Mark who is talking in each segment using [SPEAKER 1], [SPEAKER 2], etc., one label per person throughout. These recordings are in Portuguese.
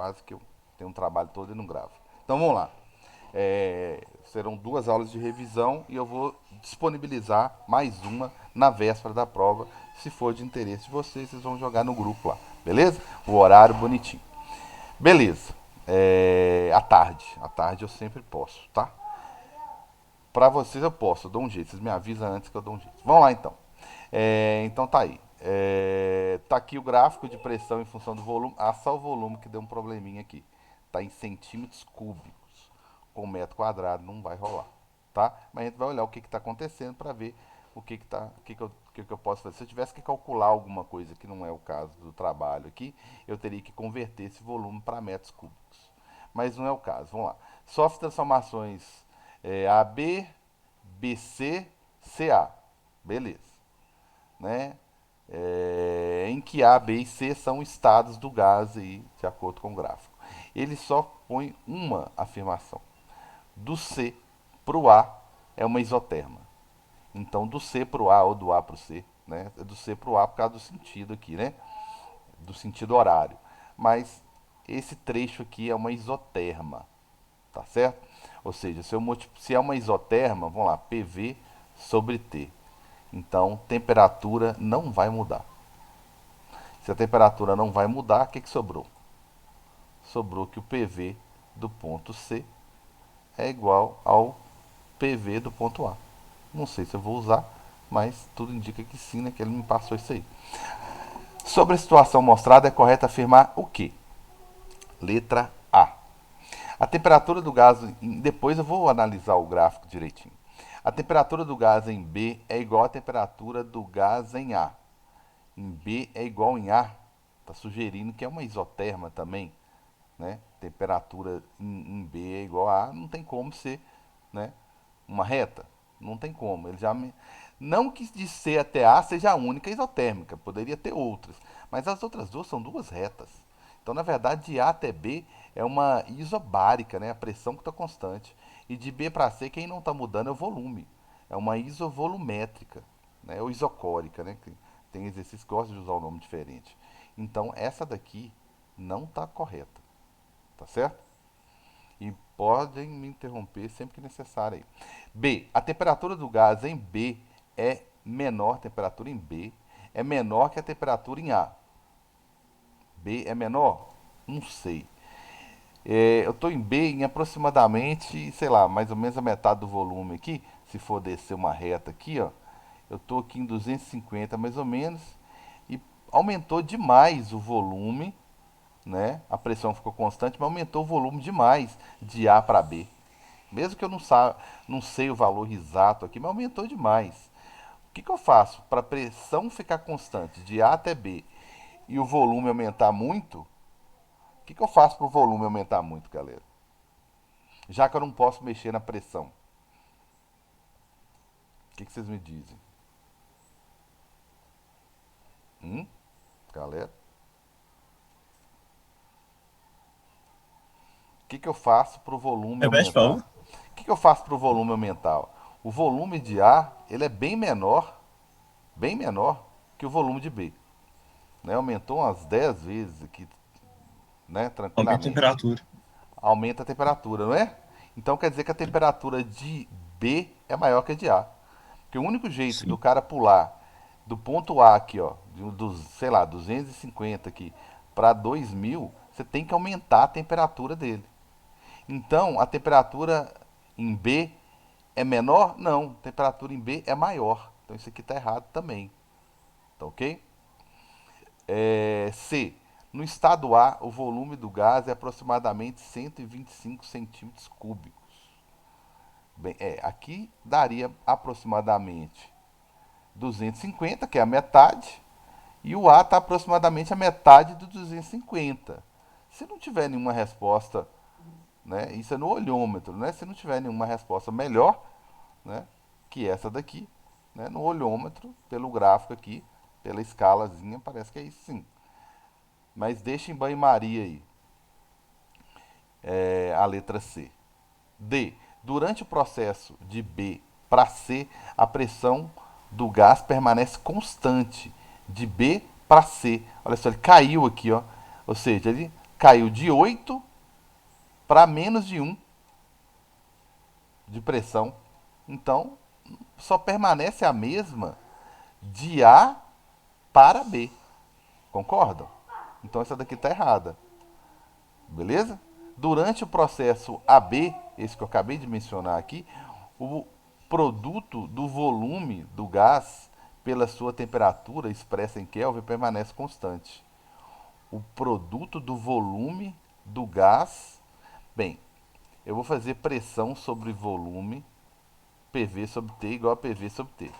[SPEAKER 1] quase que eu tenho um trabalho todo e não gravo. Então vamos lá. Serão 2 aulas de revisão e eu vou disponibilizar mais uma na véspera da prova. Se for de interesse de vocês, vocês vão jogar no grupo lá, beleza? O horário bonitinho. Beleza. À tarde eu sempre posso, tá? Pra vocês eu posso, eu dou um jeito. Vocês me avisam antes que eu dou um jeito. Vamos lá então. Então tá aí. Tá aqui o gráfico de pressão em função do volume. Ah, só o volume que deu um probleminha aqui. Tá em centímetros cúbicos. Com metro quadrado não vai rolar. Tá? Mas a gente vai olhar o que está acontecendo para ver o que eu posso fazer. Se eu tivesse que calcular alguma coisa que não é o caso do trabalho aqui, eu teria que converter esse volume para metros cúbicos. Mas não é o caso. Vamos lá. Sofre transformações AB, BC, CA. Beleza. Né? Em que A, B e C são estados do gás aí, de acordo com o gráfico. Ele só põe uma afirmação. Do C para o A é uma isoterma. Então, do C para o A ou do A para o C, né? É do C para o A por causa do sentido aqui, né? Do sentido horário. Mas esse trecho aqui é uma isoterma, tá certo? Ou seja, se é uma isoterma, vamos lá, PV sobre T. Então, temperatura não vai mudar. Se a temperatura não vai mudar, o que sobrou? Sobrou que o PV do ponto C é igual ao PV do ponto A. Não sei se eu vou usar, mas tudo indica que sim, né? Que ele me passou isso aí. Sobre a situação mostrada, é correto afirmar o quê? Letra A. A temperatura do gás. Depois eu vou analisar o gráfico direitinho. A temperatura do gás em B é igual à temperatura do gás em A. Em B é igual em A. Está sugerindo que é uma isoterma também. Né? Temperatura em B é igual a A. Não tem como ser, né, uma reta. Não tem como. Ele já me... Não que de C até A seja a única isotérmica. Poderia ter outras. Mas as outras duas são duas retas. Então, na verdade, de A até B é uma isobárica, né? A pressão que está constante. E de B para C, quem não está mudando é o volume. É uma isovolumétrica, né? Ou isocórica, né? Tem exercícios que gostam de usar um nome diferente. Então, essa daqui não está correta. Tá certo? E podem me interromper sempre que necessário aí. B. A temperatura do gás em B é menor, temperatura em B é menor que a temperatura em A. B é menor? Não sei. Eu estou em B em aproximadamente, sei lá, mais ou menos a metade do volume aqui. Se for descer uma reta aqui, ó, eu estou aqui em 250 mais ou menos. E aumentou demais o volume, né? A pressão ficou constante, mas aumentou o volume demais de A para B. Mesmo que eu não sei o valor exato aqui, mas aumentou demais. O que eu faço para a pressão ficar constante de A até B e o volume aumentar muito? O que eu faço para o volume aumentar muito, galera? Já que eu não posso mexer na pressão. O que vocês me dizem? Galera? O que eu faço para o volume
[SPEAKER 2] Repete, por
[SPEAKER 1] aumentar?
[SPEAKER 2] favor.
[SPEAKER 1] O que eu faço para o volume aumentar? O volume de A ele é bem menor que o volume de B. Né? Aumentou umas 10 vezes aqui, né?
[SPEAKER 2] Aumenta a
[SPEAKER 1] Tranquilamente.
[SPEAKER 2] temperatura.
[SPEAKER 1] Aumenta a temperatura, não é? Então quer dizer que a temperatura de B é maior que a de A. Porque o único jeito do
[SPEAKER 2] Sim.
[SPEAKER 1] cara pular do ponto A aqui, ó, dos, sei lá, 250 aqui para 2000, você tem que aumentar a temperatura dele. Então, a temperatura em B é menor? Não, a temperatura em B é maior. Então isso aqui está errado também. Tá ok? C. No estado A, o volume do gás é aproximadamente 125 centímetros cúbicos. Bem, aqui daria aproximadamente 250, que é a metade, e o A está aproximadamente a metade do 250. Se não tiver nenhuma resposta, né, isso é no olhômetro, né? Se não tiver nenhuma resposta melhor, né, que essa daqui, né, no olhômetro, pelo gráfico aqui, pela escalazinha, parece que é isso sim. Mas deixa em banho-maria aí, a letra C. D. Durante o processo de B para C, a pressão do gás permanece constante de B para C. Olha só, ele caiu aqui, ó. Ou seja, ele caiu de 8 para menos de 1 de pressão. Então, só permanece a mesma de A para B. Concordam? Então essa daqui está errada. Beleza? Durante o processo AB, esse que eu acabei de mencionar aqui, o produto do volume do gás pela sua temperatura expressa em Kelvin permanece constante. O produto do volume do gás. Bem, eu vou fazer pressão sobre volume, PV sobre T igual a PV sobre T. Ele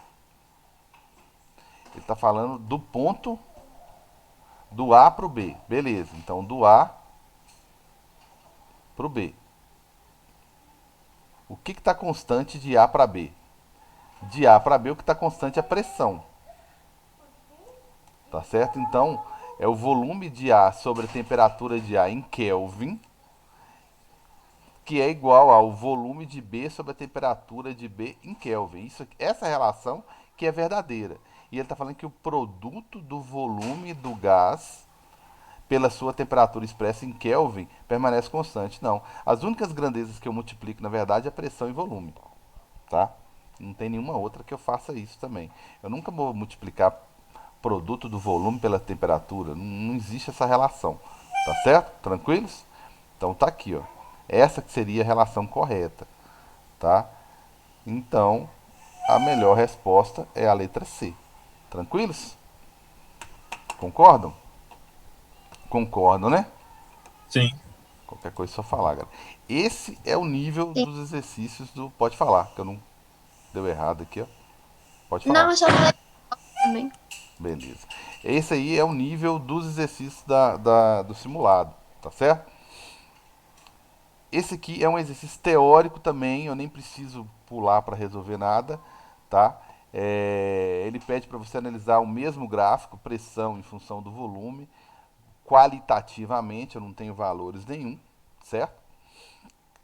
[SPEAKER 1] está falando do ponto do A para o B. Beleza, então do A para o B. O que está constante de A para B? De A para B, o que está constante é a pressão. Tá certo? Então, é o volume de A sobre a temperatura de A em Kelvin, que é igual ao volume de B sobre a temperatura de B em Kelvin. Essa relação que é verdadeira. E ele está falando que o produto do volume do gás pela sua temperatura expressa em Kelvin permanece constante. Não. As únicas grandezas que eu multiplico, na verdade, é pressão e volume. Tá? Não tem nenhuma outra que eu faça isso também. Eu nunca vou multiplicar produto do volume pela temperatura. Não existe essa relação. Tá certo? Tranquilos? Então tá aqui, ó. Essa que seria a relação correta, tá? Então, a melhor resposta é a letra C. Tranquilos? Concordam? Concordam, né?
[SPEAKER 2] Sim.
[SPEAKER 1] Qualquer coisa é só falar, galera. Esse é o nível
[SPEAKER 3] Sim.
[SPEAKER 1] dos exercícios do. Pode falar, que eu não deu errado aqui, ó. Pode
[SPEAKER 3] Não,
[SPEAKER 1] falar.
[SPEAKER 3] eu só falei também.
[SPEAKER 1] Beleza. Esse aí é o nível dos exercícios do simulado, tá certo? Esse aqui é um exercício teórico também, eu nem preciso pular para resolver nada, tá? Ele pede para você analisar o mesmo gráfico, pressão em função do volume, qualitativamente, eu não tenho valores nenhum, certo?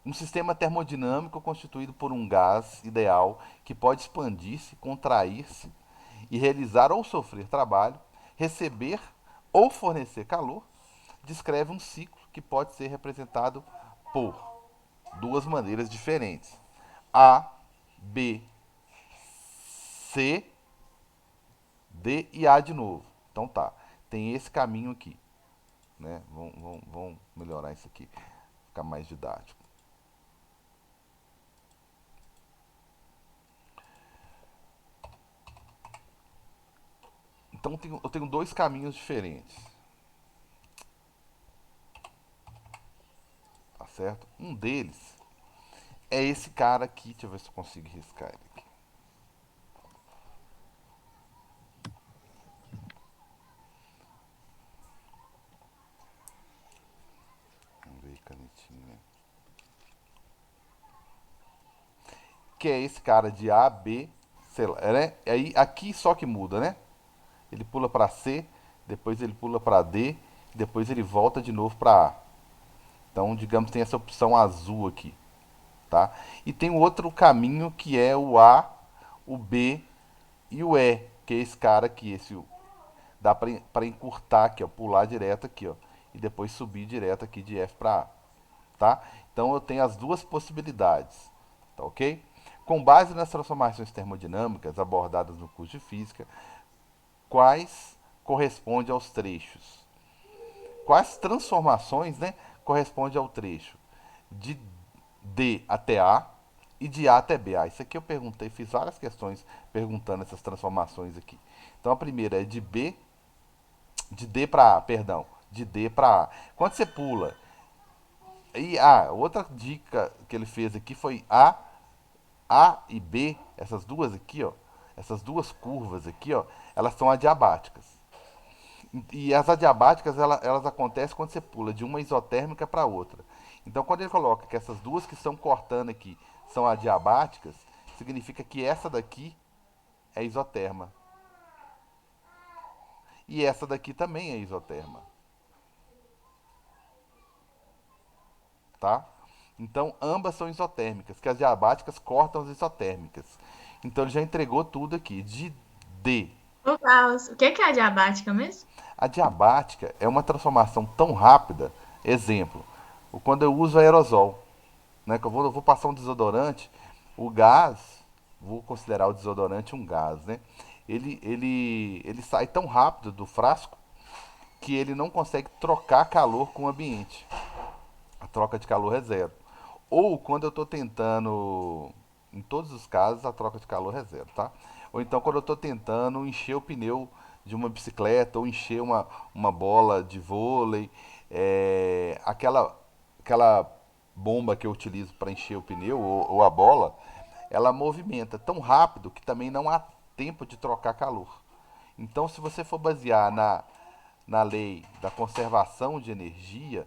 [SPEAKER 1] Um sistema termodinâmico constituído por um gás ideal que pode expandir-se, contrair-se e realizar ou sofrer trabalho, receber ou fornecer calor, descreve um ciclo que pode ser representado por duas maneiras diferentes: A, B, C, D e A de novo. Então tá, tem esse caminho aqui, né? Vamos melhorar isso aqui, ficar mais didático. Então eu tenho dois caminhos diferentes, tá certo? Um deles é esse cara aqui, deixa eu ver se eu consigo riscar ele aqui. Vamos ver, canetinha. Que é esse cara de A, B, sei lá, né? Aí aqui só que muda, né? Ele pula para C, depois ele pula para D, depois ele volta de novo para A. Então, digamos, tem essa opção azul aqui, tá? E tem o outro caminho que é o A, o B e o E, que é esse cara aqui, esse dá para encurtar aqui, ó, pular direto aqui, ó, e depois subir direto aqui de F para A, tá? Então eu tenho as duas possibilidades, tá ok? Com base nas transformações termodinâmicas abordadas no curso de física, quais correspondem aos trechos? Quais transformações, né, correspondem ao trecho de D até A e de A até B? Isso aqui eu perguntei, fiz várias questões perguntando essas transformações aqui. Então a primeira é de D para A, perdão, de D para A. Quando você pula, e outra dica que ele fez aqui foi A e B, essas duas aqui, ó, essas duas curvas aqui, ó, elas são adiabáticas. E as adiabáticas, elas acontecem quando você pula de uma isotérmica para outra. Então, quando ele coloca que essas duas que estão cortando aqui são adiabáticas, significa que essa daqui é isoterma. E essa daqui também é isoterma, tá? Então, ambas são isotérmicas, que as diabáticas cortam as isotérmicas. Então, ele já entregou tudo aqui. De D.
[SPEAKER 3] Ô, Klaus, o que que é a diabática mesmo?
[SPEAKER 1] A diabática é uma transformação tão rápida. Exemplo, quando eu uso aerosol, né, que eu vou passar um desodorante, o gás, vou considerar o desodorante um gás, né? Ele sai tão rápido do frasco que ele não consegue trocar calor com o ambiente. A troca de calor é zero. Ou quando eu estou tentando, em todos os casos, a troca de calor é zero, tá? Ou então quando eu estou tentando encher o pneu de uma bicicleta ou encher uma bola de vôlei, aquela bomba que eu utilizo para encher o pneu ou a bola, ela movimenta tão rápido que também não há tempo de trocar calor. Então, se você for basear na lei da conservação de energia,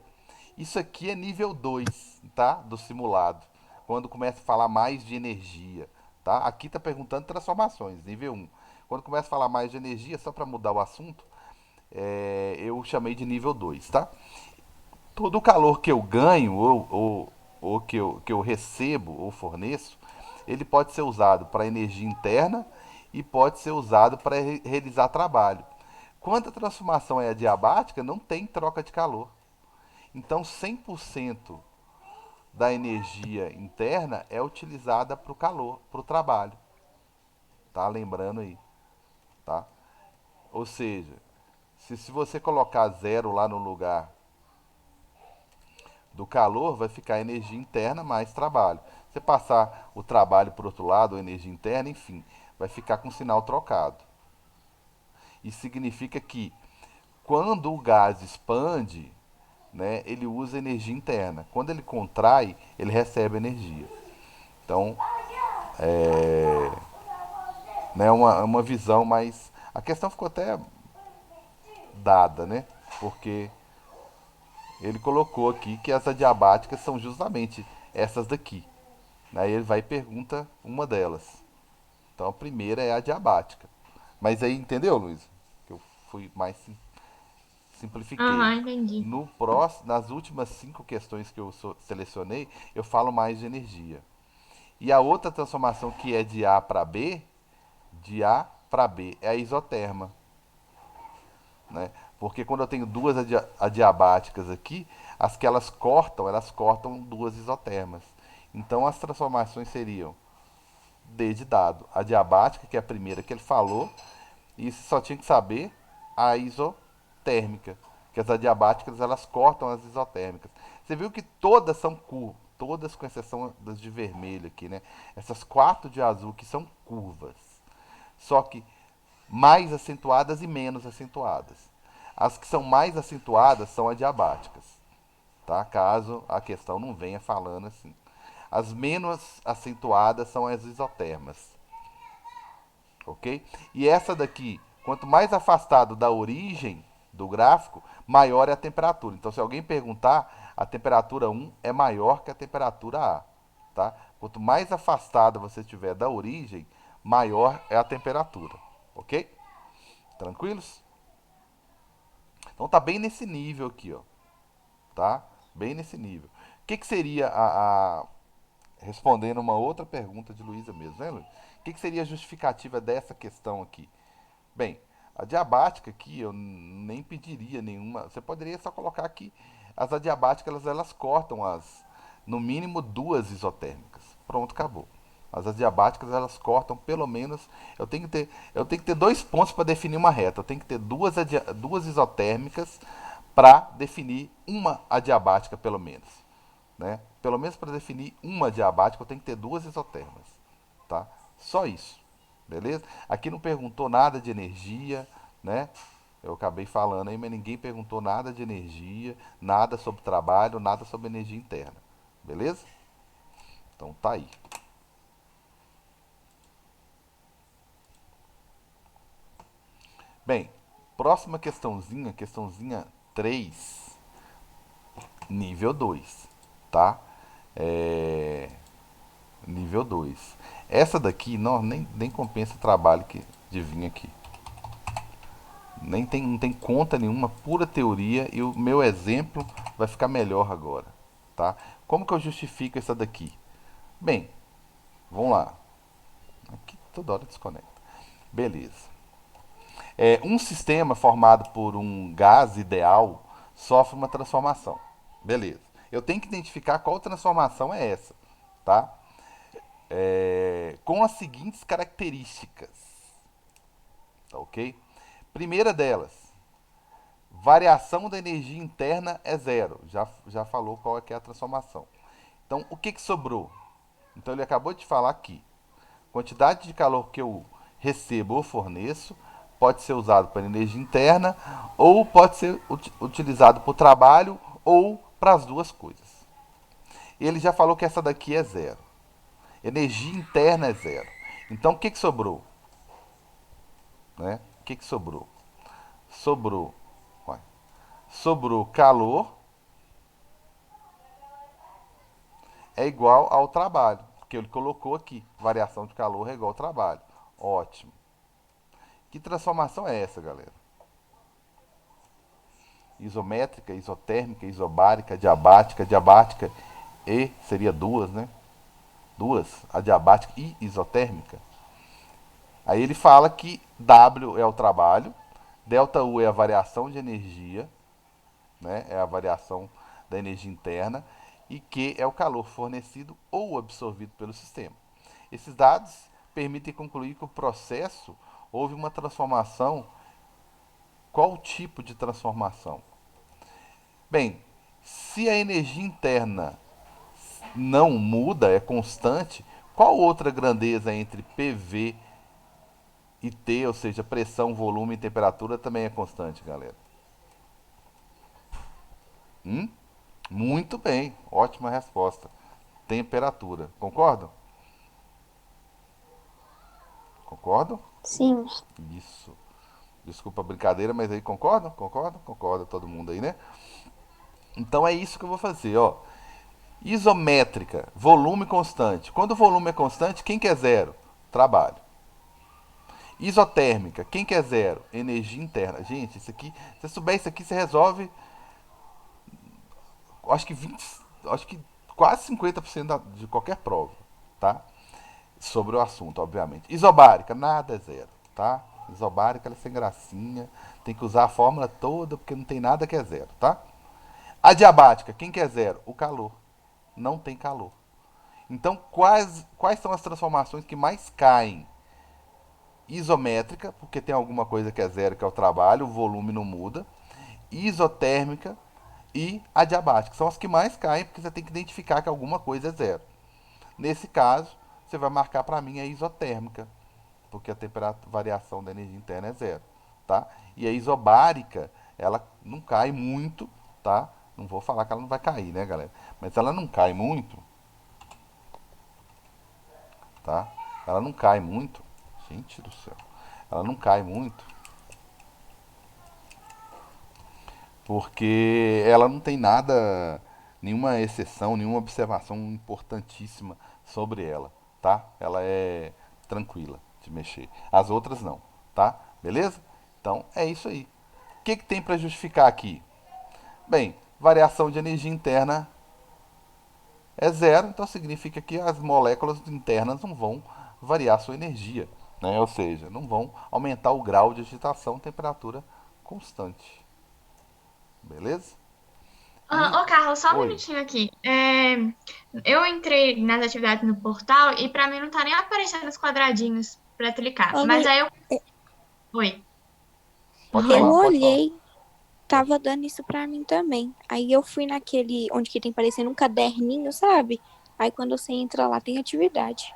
[SPEAKER 1] isso aqui é nível 2, tá? Do simulado. Quando começa a falar mais de energia, tá? Aqui está perguntando transformações, nível um. Quando começa a falar mais de energia, só para mudar o assunto, eu chamei de nível 2, tá? Todo o calor que eu ganho ou que eu recebo ou forneço, ele pode ser usado para energia interna e pode ser usado para realizar trabalho. Quando a transformação é adiabática, não tem troca de calor. Então, 100% da energia interna é utilizada para o calor, para o trabalho. Tá? Lembrando aí. Tá? Ou seja, se você colocar zero lá no lugar do calor, vai ficar energia interna mais trabalho. Você passar o trabalho para o outro lado, ou energia interna, enfim, vai ficar com o sinal trocado. Isso significa que quando o gás expande, né, ele usa energia interna. Quando ele contrai, ele recebe energia. Então, né, uma visão mais. A questão ficou até dada, né? Porque ele colocou aqui que as adiabáticas são justamente essas daqui. Aí ele vai e pergunta uma delas. Então a primeira é a diabática. Mas aí, entendeu, Luiz? Que eu fui mais simplifiquei.
[SPEAKER 2] Aham, entendi.
[SPEAKER 1] No próximo, nas últimas 5 questões que eu selecionei, eu falo mais de energia. E a outra transformação que é de A para B, de A para B, é a isoterma, né? Porque quando eu tenho duas adiabáticas aqui, as que elas cortam duas isotermas. Então as transformações seriam D de dado, a diabática, que é a primeira que ele falou, e você só tinha que saber a isotérmica, que as adiabáticas elas cortam as isotérmicas. Você viu que todas são curvas, todas com exceção das de vermelho aqui, né? Essas 4 de azul que são curvas, só que mais acentuadas e menos acentuadas. As que são mais acentuadas são adiabáticas, tá? Caso a questão não venha falando assim. As menos acentuadas são as isotermas, ok? E essa daqui, quanto mais afastado da origem do gráfico, maior é a temperatura. Então, se alguém perguntar, a temperatura 1 é maior que a temperatura A, tá? Quanto mais afastada você estiver da origem, maior é a temperatura, ok? Tranquilos? Então tá bem nesse nível aqui, ó, tá? Bem nesse nível. O que seria respondendo uma outra pergunta de Luísa mesmo, né, Luiz? O que seria a justificativa dessa questão aqui? Bem, a diabática aqui eu nem pediria nenhuma. Você poderia só colocar aqui as adiabáticas elas cortam no mínimo duas isotérmicas. Pronto, acabou. As adiabáticas elas cortam pelo menos. Eu tenho que ter 2 pontos para definir uma reta. Eu tenho que ter duas isotérmicas para definir uma adiabática pelo menos, né? Pelo menos para definir uma diabática eu tenho que ter duas isotermas, tá? Só isso, beleza? Aqui não perguntou nada de energia, né? Eu acabei falando aí, mas ninguém perguntou nada de energia, nada sobre trabalho, nada sobre energia interna, beleza? Então tá aí. Bem, próxima questãozinha, questãozinha 3, nível 2, tá? É, nível 2. Essa daqui não, nem compensa o trabalho de vir aqui. Não tem conta nenhuma, pura teoria, e o meu exemplo vai ficar melhor agora, tá? Como que eu justifico essa daqui? Bem, vamos lá. Aqui toda hora desconecta. Beleza. Um sistema formado por um gás ideal sofre uma transformação. Beleza. Eu tenho que identificar qual transformação é essa, tá? Com as seguintes características, tá ok? Primeira delas, variação da energia interna é zero. Já falou qual é que é a transformação. Então, o que sobrou? Então, ele acabou de falar aqui. Quantidade de calor que eu recebo ou forneço pode ser usado para energia interna ou pode ser utilizado para o trabalho ou para as duas coisas. Ele já falou que essa daqui é zero. Energia interna é zero. Então, o que sobrou? Né? O que sobrou? Sobrou, ó, sobrou calor é igual ao trabalho, porque ele colocou aqui, variação de calor é igual ao trabalho. Ótimo. Que transformação é essa, galera? Isométrica, isotérmica, isobárica, diabática, diabática e seria duas, né? Duas, adiabática e isotérmica. Aí ele fala que W é o trabalho, delta U é a variação de energia, né? É a variação da energia interna, e Q é o calor fornecido ou absorvido pelo sistema. Esses dados permitem concluir que o processo houve uma transformação. Qual tipo de transformação? Bem, se a energia interna não muda, é constante, qual outra grandeza entre PV e T, ou seja, pressão, volume e temperatura, também é constante, galera? Hum? Muito bem, ótima resposta. Temperatura. Concordam? Concordam?
[SPEAKER 2] Sim.
[SPEAKER 1] Isso. Desculpa a brincadeira, mas aí concordam? Concordam? Concorda todo mundo aí, né? Então é isso que eu vou fazer, ó. Isométrica, volume constante. Quando o volume é constante, quem quer zero? Trabalho. Isotérmica, quem quer zero? Energia interna. Gente, isso aqui, se você souber isso aqui, você resolve, acho que 20, acho que quase 50% de qualquer prova, tá? Sobre o assunto, obviamente. Isobárica, nada é zero, tá? Isobárica, ela é sem gracinha, tem que usar a fórmula toda, porque não tem nada que é zero, tá? Adiabática, quem quer zero? O calor. Não tem calor. Então, quais são as transformações que mais caem? Isométrica, porque tem alguma coisa que é zero, que é o trabalho, o volume não muda. Isotérmica e adiabática. São as que mais caem, porque você tem que identificar que alguma coisa é zero. Nesse caso, você vai marcar para mim a isotérmica, porque a temperatura, variação da energia interna é zero, tá? E a isobárica, ela não cai muito, tá? Não vou falar que ela não vai cair, né, galera? Mas ela não cai muito, tá? Ela não cai muito. Gente do céu. Ela não cai muito porque ela não tem nada, nenhuma exceção, nenhuma observação importantíssima sobre ela, tá? Ela é tranquila de mexer. As outras não, tá? Beleza? Então é isso aí. O que tem para justificar aqui? Bem, variação de energia interna é zero, então significa que as moléculas internas não vão variar sua energia, né? Ou seja, não vão aumentar o grau de agitação, temperatura constante. Beleza? E.
[SPEAKER 2] Ô, Carlos, só um
[SPEAKER 1] Oi.
[SPEAKER 2] minutinho aqui. Eu entrei nas atividades no portal e pra mim não tá nem aparecendo os quadradinhos pra clicar. Mas
[SPEAKER 3] Olha,
[SPEAKER 2] aí eu. Oi.
[SPEAKER 1] Pode
[SPEAKER 3] eu
[SPEAKER 1] falar,
[SPEAKER 2] Oi.
[SPEAKER 1] pode falar.
[SPEAKER 3] olhei,
[SPEAKER 1] Pode.
[SPEAKER 3] tava dando isso pra mim também. Aí eu fui naquele onde que tem parecendo um caderninho, sabe? Aí quando você entra lá tem atividade.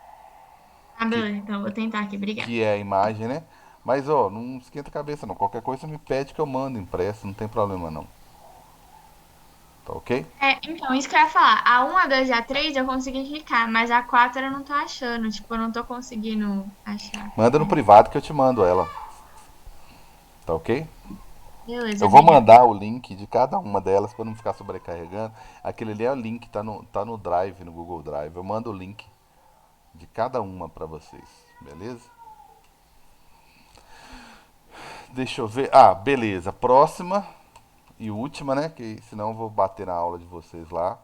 [SPEAKER 2] Ah,
[SPEAKER 1] Que,
[SPEAKER 2] beleza, então eu vou tentar aqui, obrigada.
[SPEAKER 1] que é a imagem, né? Mas, ó, não esquenta a cabeça, não. Qualquer coisa me pede que eu mando impresso, não tem problema, não. Tá ok?
[SPEAKER 2] Então, isso que eu ia falar. A um, a 2 e a 3 eu consegui clicar, mas a 4 eu não tô achando. Tipo, eu não tô conseguindo achar.
[SPEAKER 1] Manda no privado que eu te mando ela. Tá ok?
[SPEAKER 2] Beleza,
[SPEAKER 1] Eu vou
[SPEAKER 2] obrigada.
[SPEAKER 1] mandar o link de cada uma delas para não ficar sobrecarregando. Aquele ali é o link, tá no Drive, no Google Drive. Eu mando o link de cada uma para vocês, beleza? Deixa eu ver. Ah, beleza. Próxima e última, né? Que senão eu vou bater na aula de vocês lá.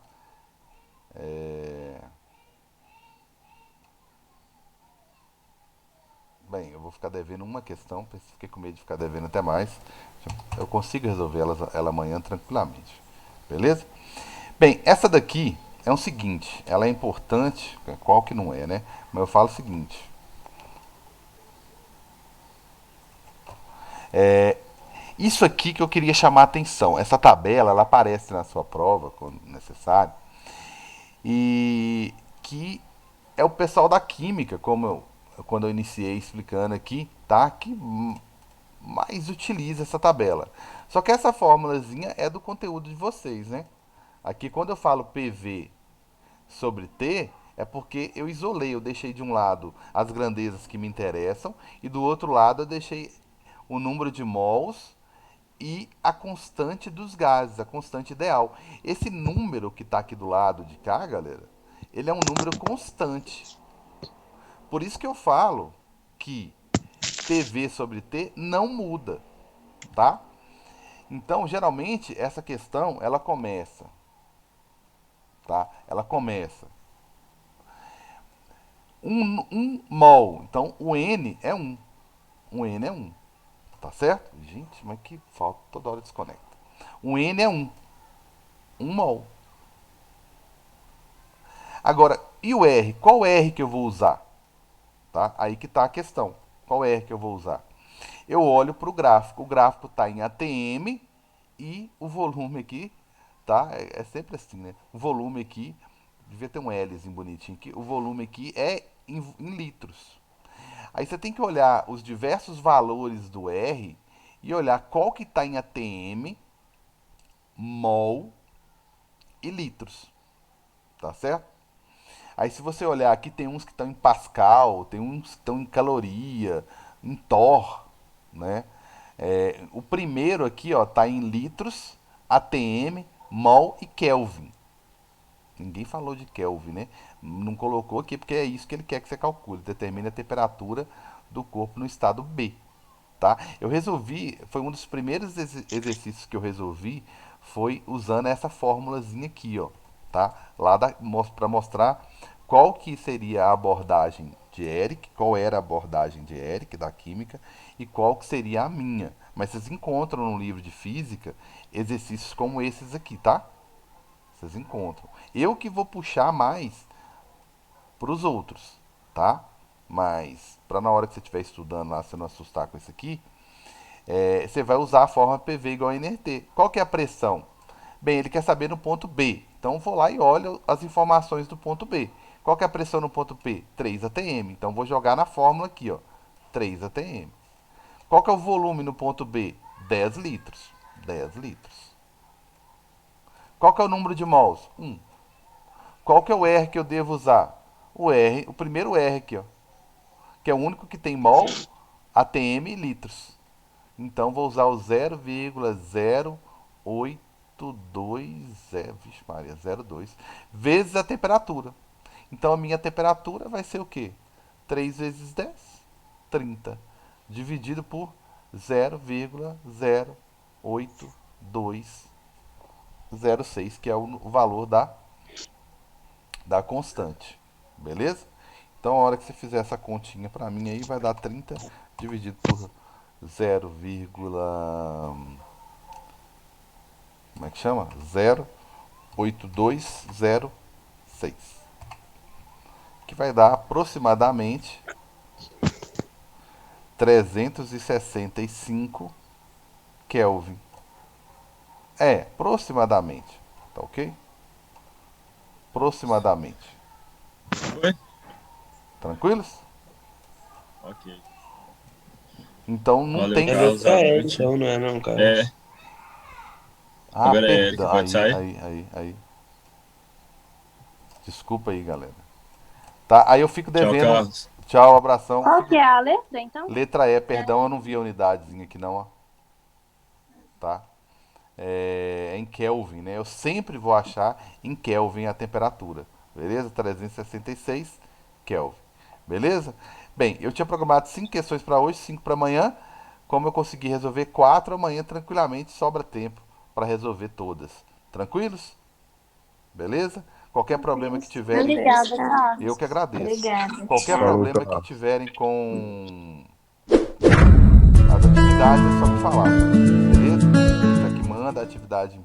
[SPEAKER 1] É... Bem, eu vou ficar devendo uma questão, fiquei com medo de ficar devendo até mais. Eu consigo resolver ela amanhã tranquilamente. Beleza? Bem, essa daqui é o seguinte, ela é importante, qual que não é, né? Mas eu falo o seguinte. Isso aqui que eu queria chamar a atenção. Essa tabela, ela aparece na sua prova, quando necessário. E que é o pessoal da química, quando eu iniciei explicando aqui, tá? Que mais utiliza essa tabela. Só que essa formulazinha é do conteúdo de vocês, né? Aqui quando eu falo PV sobre T, é porque eu isolei, eu deixei de um lado as grandezas que me interessam e do outro lado eu deixei o número de mols e a constante dos gases, a constante ideal. Esse número que está aqui do lado de cá, galera, ele é um número constante. Por isso que eu falo que PV sobre T não muda, tá? Então, geralmente, essa questão, ela começa, tá? Ela começa. Um mol, então o N é 1. O N é 1, tá certo? Gente, mas que falta, toda hora desconecta. O N é 1. 1 mol. Agora, e o R? Qual R que eu vou usar? Tá? Aí que está a questão. Qual R que eu vou usar? Eu olho para o gráfico. O gráfico está em ATM e o volume aqui, tá? É sempre assim, né? O volume aqui, devia ter um Lzinho bonitinho aqui. O volume aqui é em litros. Aí você tem que olhar os diversos valores do R e olhar qual que está em ATM, mol e litros. Tá certo? Aí se você olhar aqui, tem uns que estão em Pascal, tem uns que estão em caloria, em Torr, né? O primeiro aqui, ó, tá em litros, ATM, mol e Kelvin. Ninguém falou de Kelvin, né? Não colocou aqui porque é isso que ele quer que você calcule. Determine a temperatura do corpo no estado B, tá? Eu resolvi, foi um dos primeiros exercícios que eu resolvi, foi usando essa formulazinha aqui, ó, tá? Lá para mostrar qual que seria a abordagem de Eric, qual era a abordagem de Eric da química e qual que seria a minha. Mas vocês encontram no livro de física exercícios como esses aqui, tá? Vocês encontram. Eu que vou puxar mais para os outros, tá? Mas para na hora que você estiver estudando lá, você não assustar com isso aqui, você vai usar a forma PV igual a NRT. Qual que é a pressão? Bem, ele quer saber no ponto B. Então vou lá e olho as informações do ponto B. Qual que é a pressão no ponto P? 3 atm. Então vou jogar na fórmula aqui, ó. 3 atm. Qual que é o volume no ponto B? 10 litros. 10 litros. Qual que é o número de mols? 1. Qual que é o R que eu devo usar? O primeiro R aqui, ó. Que é o único que tem mol, atm e litros. Então vou usar o 0,0820, vezes a temperatura. Então a minha temperatura vai ser o quê? 3 vezes 10, 30. Dividido por 0,08206, que é o valor da constante. Beleza? Então a hora que você fizer essa continha para mim aí, vai dar 30 dividido por 0, como é que chama? 0,8206. Que vai dar aproximadamente 365 Kelvin. Aproximadamente. Tá ok? Aproximadamente.
[SPEAKER 4] Oi?
[SPEAKER 1] Tranquilos?
[SPEAKER 4] Ok.
[SPEAKER 1] Então não
[SPEAKER 4] Valeu,
[SPEAKER 1] tem.
[SPEAKER 4] Carlos.
[SPEAKER 5] É Edson, não é não, cara?
[SPEAKER 1] Ah,
[SPEAKER 4] Agora é Eric,
[SPEAKER 1] perdão.
[SPEAKER 4] pode sair?
[SPEAKER 1] Aí. Desculpa aí, galera. Tá, aí eu fico
[SPEAKER 4] Tchau,
[SPEAKER 1] devendo.
[SPEAKER 4] Carlos.
[SPEAKER 1] Tchau, abração.
[SPEAKER 3] Qual que é a letra, então?
[SPEAKER 1] Letra E, perdão, eu não vi a unidadezinha aqui não, ó. Tá? É em Kelvin, né? Eu sempre vou achar em Kelvin a temperatura. Beleza? 366 Kelvin. Beleza? Bem, eu tinha programado 5 questões para hoje, 5 para amanhã. Como eu consegui resolver 4, amanhã tranquilamente sobra tempo para resolver todas. Tranquilos? Beleza? Qualquer problema que tiverem,
[SPEAKER 3] Obrigada, Carlos.
[SPEAKER 1] eu que agradeço.
[SPEAKER 3] Obrigada.
[SPEAKER 1] Qualquer
[SPEAKER 3] Tchau.
[SPEAKER 1] problema que tiverem com as atividades, é só me falar. Beleza? Isso aqui manda a atividade